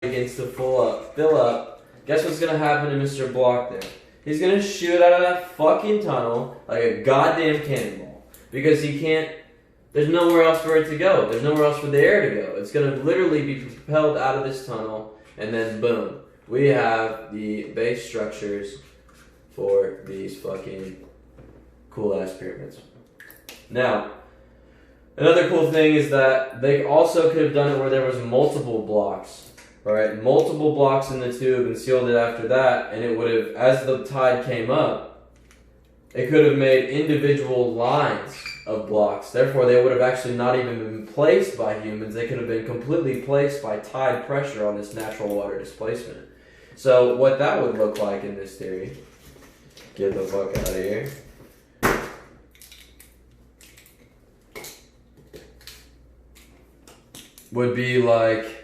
begins to fill up, guess what's gonna happen to Mr. Block there? He's gonna shoot out of that fucking tunnel like a goddamn cannonball. Because he can't, there's nowhere else for it to go. There's nowhere else for the air to go. It's gonna literally be propelled out of this tunnel, and then boom, we have the base structures for these fucking cool ass pyramids. Now, another cool thing is that they also could have done it where there was multiple blocks. Right, multiple blocks in the tube and sealed it after that, and it would have, as the tide came up, it could have made individual lines of blocks. Therefore, they would have actually not even been placed by humans. They could have been completely placed by tide pressure on this natural water displacement. So, what that would look like in this theory, get the fuck out of here. Would be like,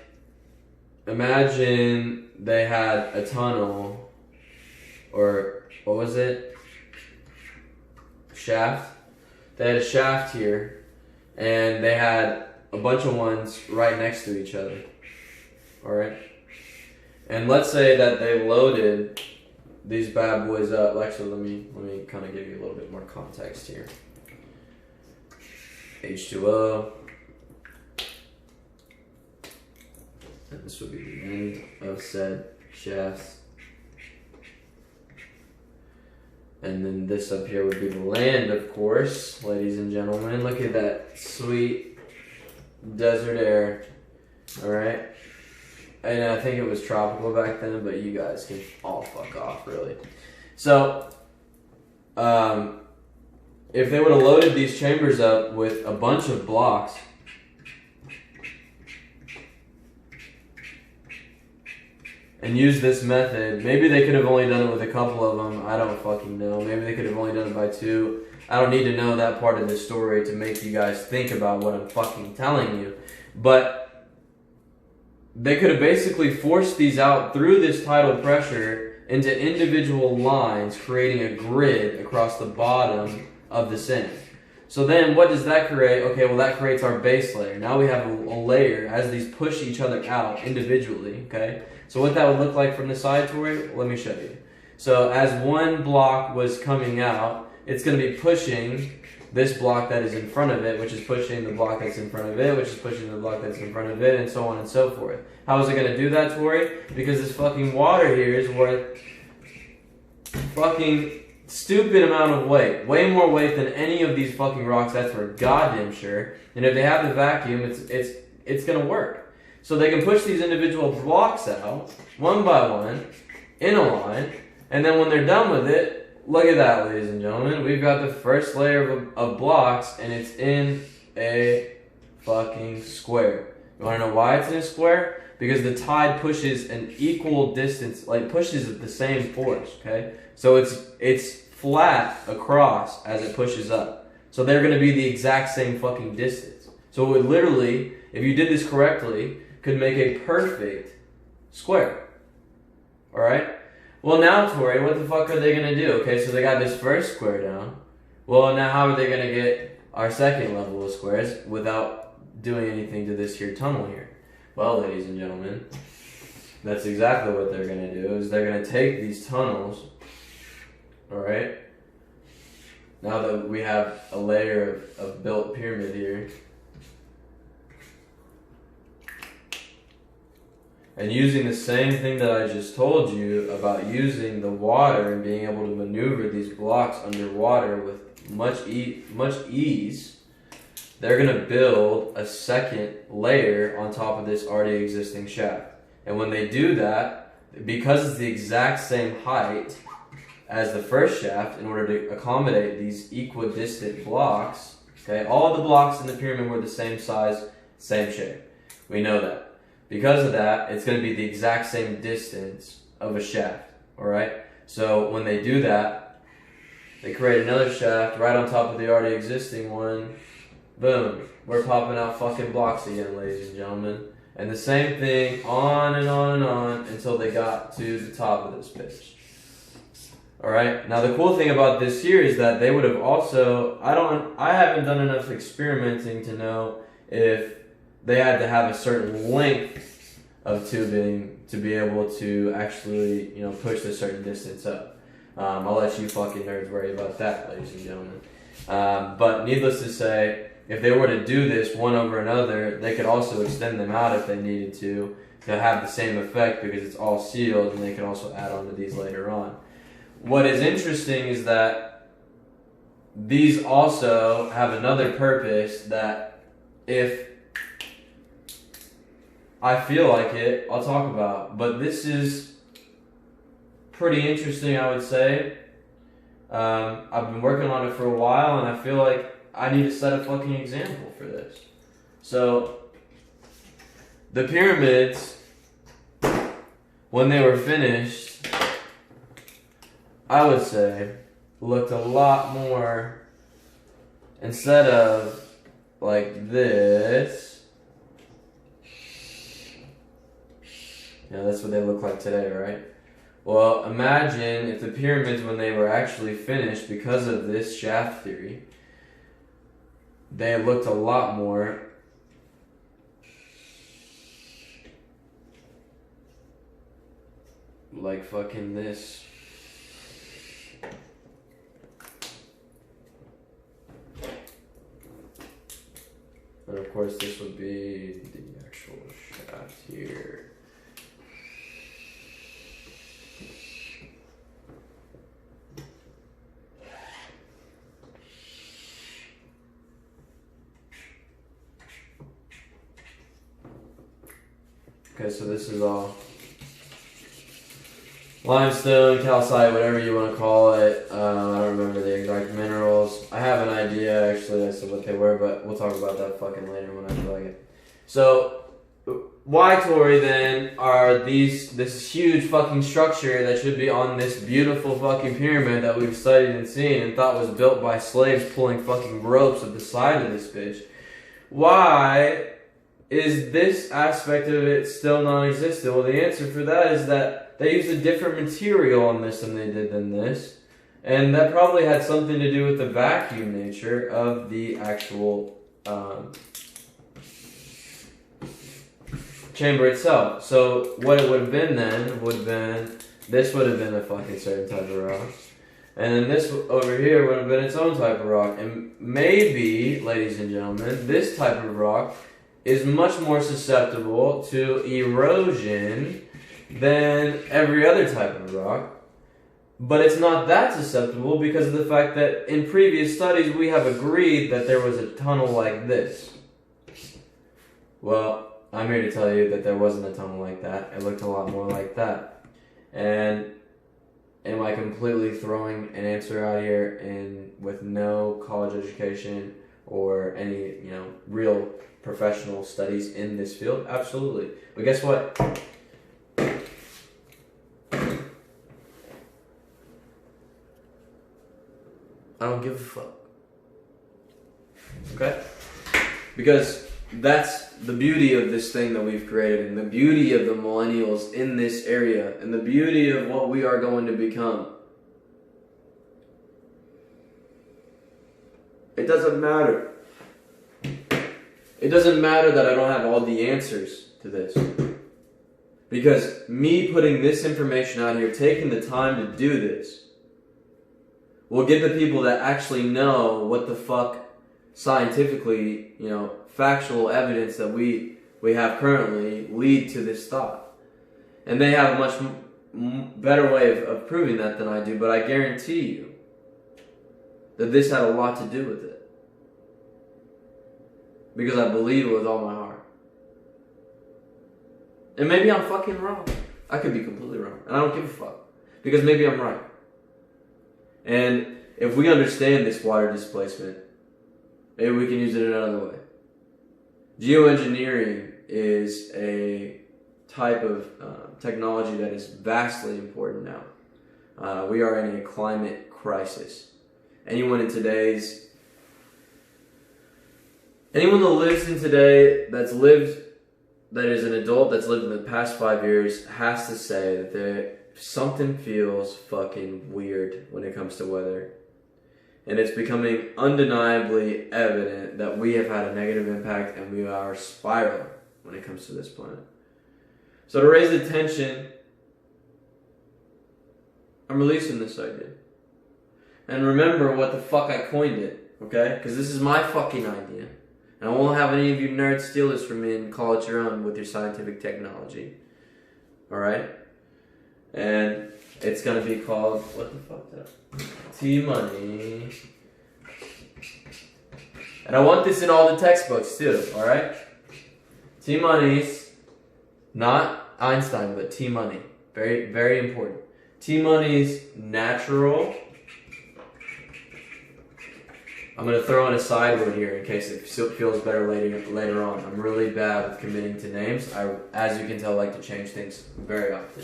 imagine they had a tunnel, or what was it? Shaft. They had a shaft here, and they had a bunch of ones right next to each other. Alright? And let's say that they loaded these bad boys up. Actually, let me kind of give you a little bit more context here. H2O. And this would be the end of said shafts. And then this up here would be the land, of course, ladies and gentlemen. Look at that sweet desert air. Alright? And I think it was tropical back then, but you guys can all fuck off, really. So, if they would have loaded these chambers up with a bunch of blocks, and use this method, maybe they could have only done it with a couple of them. I don't fucking know. Maybe they could have only done it by two. I don't need to know that part of the story to make you guys think about what I'm fucking telling you. But they could have basically forced these out through this tidal pressure into individual lines, creating a grid across the bottom of the sand. So then what does that create? Okay, well that creates our base layer. Now we have a layer as these push each other out individually, okay? So what that would look like from the side, Tori, let me show you. So as one block was coming out, it's going to be pushing this block that is in front of it, which is pushing the block that's in front of it, which is pushing the block that's in front of it, and so on and so forth. How is it going to do that, Tori? Because this fucking water here is worth fucking stupid amount of weight. Way more weight than any of these fucking rocks, that's for goddamn sure. And if they have the vacuum, it's going to work. So they can push these individual blocks out, one by one, in a line, and then when they're done with it, look at that, ladies and gentlemen. We've got the first layer of blocks, and it's in a fucking square. You want to know why it's in a square? Because the tide pushes an equal distance, like pushes at the same force, okay? So it's flat across as it pushes up. So they're going to be the exact same fucking distance. So it would literally, if you did this correctly, could make a perfect square. Alright? Well now, Tori, what the fuck are they going to do? Okay, so they got this first square down. Well, now how are they going to get our second level of squares without doing anything to this here tunnel here? Well, ladies and gentlemen, that's exactly what they're going to do, is they're going to take these tunnels, alright? Now that we have a layer of built pyramid here, and using the same thing that I just told you about using the water and being able to maneuver these blocks underwater with much ease, they're going to build a second layer on top of this already existing shaft. And when they do that, because it's the exact same height as the first shaft, in order to accommodate these equidistant blocks, okay, all of the blocks in the pyramid were the same size, same shape. We know that. Because of that, it's going to be the exact same distance of a shaft, alright? So when they do that, they create another shaft right on top of the already existing one. Boom. We're popping out fucking blocks again, ladies and gentlemen. And the same thing on and on and on until they got to the top of this bitch. Alright? Now the cool thing about this here is that they would have also, I haven't done enough experimenting to know if they had to have a certain length of tubing to be able to actually, push a certain distance up. I'll let you fucking nerds worry about that, ladies and gentlemen. But needless to say, if they were to do this one over another, they could also extend them out if they needed to have the same effect because it's all sealed, and they can also add on to these later on. What is interesting is that these also have another purpose that if I feel like it, I'll talk about. But this is pretty interesting, I would say. I've been working on it for a while, and I feel like I need to set a fucking example for this. So, the pyramids, when they were finished, I would say, looked a lot more, instead of like this. That's what they look like today, right? Well, imagine if the pyramids, when they were actually finished, because of this shaft theory, they looked a lot more like fucking this. But of course, this would be the actual shaft here. Okay, so this is all limestone, calcite, whatever you want to call it. I don't remember the exact minerals. I have an idea, actually, as to what they were, but we'll talk about that fucking later when I feel like it. So, why, Tori, then, are this huge fucking structure that should be on this beautiful fucking pyramid that we've studied and seen and thought was built by slaves pulling fucking ropes at the side of this bitch? Why is this aspect of it still non-existent? Well, the answer for that is that they used a different material on this than they did than this. And that probably had something to do with the vacuum nature of the actual chamber itself. So what it would have been then would have been, this would have been a fucking certain type of rock. And then this over here would have been its own type of rock. And maybe, ladies and gentlemen, this type of rock is much more susceptible to erosion than every other type of rock. But it's not that susceptible because of the fact that in previous studies we have agreed that there was a tunnel like this. Well, I'm here to tell you that there wasn't a tunnel like that. It looked a lot more like that. And am I completely throwing an answer out here with no college education or any, real professional studies in this field? Absolutely. But guess what? I don't give a fuck. Okay? Because that's the beauty of this thing that we've created, and the beauty of the millennials in this area, and the beauty of what we are going to become. It doesn't matter. It doesn't matter that I don't have all the answers to this. Because me putting this information out here, taking the time to do this, will give the people that actually know what the fuck scientifically, factual evidence that we have currently lead to this thought. And they have a much better way of proving that than I do, but I guarantee you that this had a lot to do with it. Because I believe it with all my heart. And maybe I'm fucking wrong. I could be completely wrong. And I don't give a fuck. Because maybe I'm right. And if we understand this water displacement, maybe we can use it another way. Geoengineering is a type of technology that is vastly important now. We are in a climate crisis. Anyone that lives in today, that is an adult that's lived in the past 5 years, has to say that something feels fucking weird when it comes to weather. And it's becoming undeniably evident that we have had a negative impact and we are spiraling when it comes to this planet. So to raise the tension, I'm releasing this idea. And remember what the fuck I coined it, okay? Because this is my fucking idea. And I won't have any of you nerds steal this from me and call it your own with your scientific technology. Alright? And it's gonna be called, what the fuck did I? T-Money. And I want this in all the textbooks too, alright? T-Money's, not Einstein, but T-Money. Very, very important. T-Money's natural. I'm going to throw in a side word here in case it feels better later on. I'm really bad with committing to names. I, as you can tell, like to change things very often.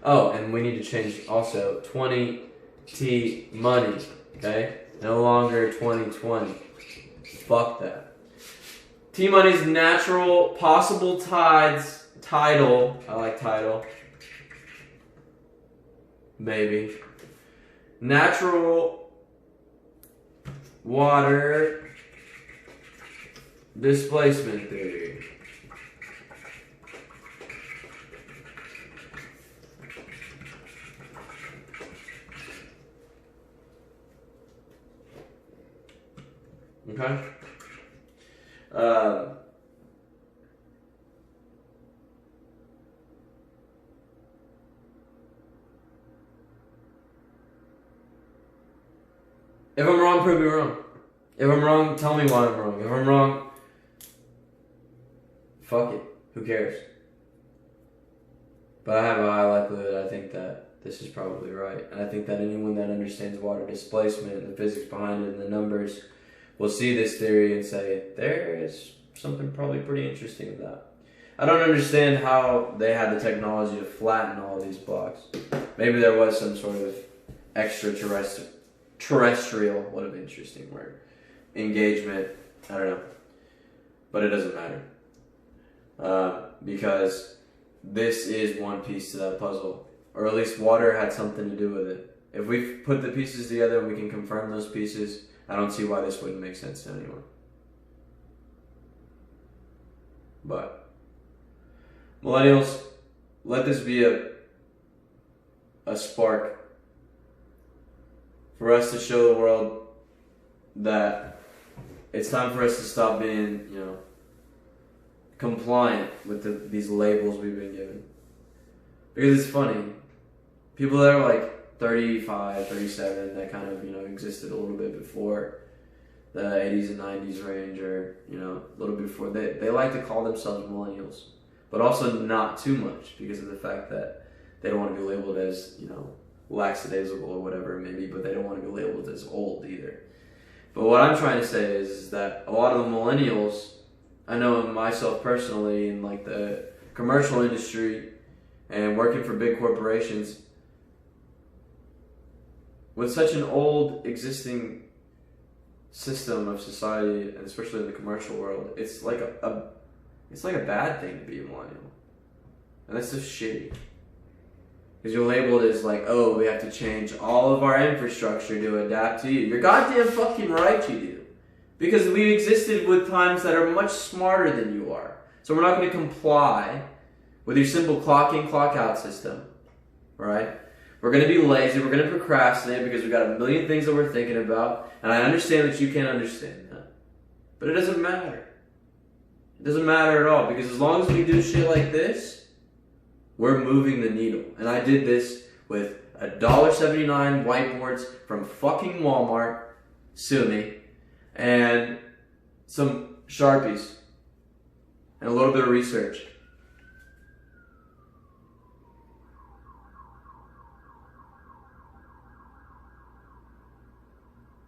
Oh, and we need to change also 20 T-Money, okay? No longer 2020. Fuck that. T-Money's natural possible tides, tidal, I like tidal, maybe. Natural water displacement theory. Okay? If I'm wrong, prove me wrong. If I'm wrong, tell me why I'm wrong. If I'm wrong, fuck it. Who cares? But I have a high likelihood I think that this is probably right. And I think that anyone that understands water displacement and the physics behind it and the numbers will see this theory and say, there is something probably pretty interesting with that. I don't understand how they had the technology to flatten all of these blocks. Maybe there was some sort of terrestrial, what an interesting word, engagement, I don't know, but it doesn't matter, because this is one piece to that puzzle, or at least water had something to do with it. If we put the pieces together and we can confirm those pieces, I don't see why this wouldn't make sense to anyone. But millennials, let this be a spark for us to show the world that it's time for us to stop being, compliant with these labels we've been given. Because it's funny, people that are like 35, 37, that kind of, existed a little bit before the 80s and 90s range, or, a little bit before, they like to call themselves millennials. But also not too much, because of the fact that they don't want to be labeled as, lackadaisical or whatever it may be, but they don't want to be labeled as old either. But what I'm trying to say is that a lot of the millennials, I know myself personally in like the commercial industry and working for big corporations, with such an old existing system of society, and especially in the commercial world, it's like a bad thing to be a millennial, and that's just shitty. Because you're labeled as like, oh, we have to change all of our infrastructure to adapt to you. You're goddamn fucking right you do. Because we existed with times that are much smarter than you are. So we're not going to comply with your simple clock in, clock out system. Right? We're going to be lazy. We're going to procrastinate because we've got a million things that we're thinking about. And I understand that you can't understand that. But it doesn't matter. It doesn't matter at all. Because as long as we do shit like this, we're moving the needle. And I did this with $1.79 whiteboards from fucking Walmart, sue me, and some Sharpies, and a little bit of research.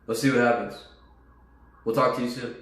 Let's see what happens. We'll talk to you soon.